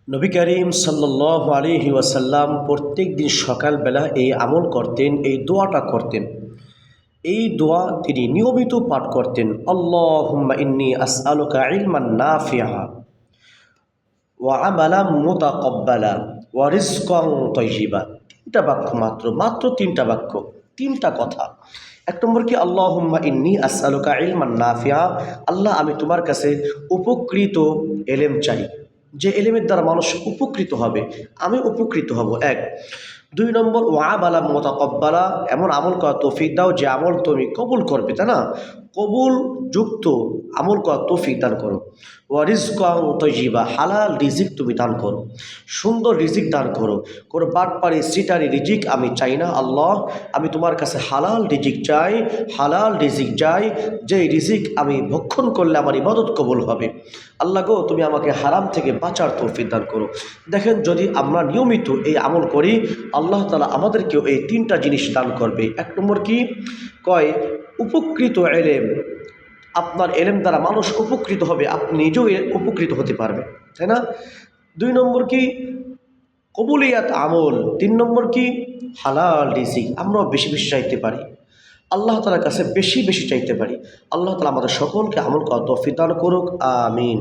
নবী করিম সাল্লাল্লাহু আলাইহি ওয়াসাল্লাম প্রত্যেক দিন সকালবেলা এই আমল করতেন, এই দোয়াটা করতেন। এই দোয়া তিনি নিয়মিত পাঠ করতেন। আল্লাহুম্মা ইন্নী আসআলুকা ইলমান নাফিআ ওয়া আমালাম মুতাকাব্বালা ওয়া রিজকান তাইয়্যিবা। তিনটা বাক্য, মাত্র তিনটা বাক্য, তিনটা কথা। এক নম্বর কি, আল্লাহুম্মা ইন্নী আসআলুকা ইলমান নাফিআ, আল্লাহ আমি তোমার কাছে উপকৃত এলেম চাই, যে এলেমের দ্বারা মানুষ উপকৃত হবে, আমি উপকৃত হব। এক। দুই নম্বর, ওয়া আমালাম মুতাকাব্বালা, এমন আমল করা তৌফিক দাও যে আমল তুমি কবুল করবে, তাই না, কবুল যুক্ত আমল করা তৌফিক দান করো। ওয়া রিজকান তাইয়্যিবা, হালাল রিজিক তুমি দান করো, সুন্দর রিজিক দান করো। কোনো বাটপারি সিটারি রিজিক আমি চাই না আল্লাহ, আমি তোমার কাছে হালাল রিজিক চাই, হালাল রিজিক চাই, যে রিজিক আমি ভক্ষণ করলে আমার ইবাদত কবুল হবে। আল্লাহ গো, তুমি আমাকে হারাম থেকে বাঁচার তৌফিক দান করো। দেখেন, যদি আমরা নিয়মিত এই আমল করি, আল্লাহ তাআলা আমাদেরকেও এই তিনটা জিনিস দান করবে। এক নম্বর কি কয়, উপকৃত এলেম, আপনার এলেম দ্বারা মানুষ উপকৃত হবে, আপনি নিজেও উপকৃত হতে পারবেন, তাই না। দুই নম্বর কি, কবুলিয়াত আমল। তিন নম্বর কি, হালাল রিজিক। আমরাও বেশি বেশি চাইতে পারি, আল্লাহ তাআলার কাছে বেশি বেশি চাইতে পারি। আল্লাহ তাআলা আমাদের সকলকে আমল করার তৌফিক দান করুক, আমিন।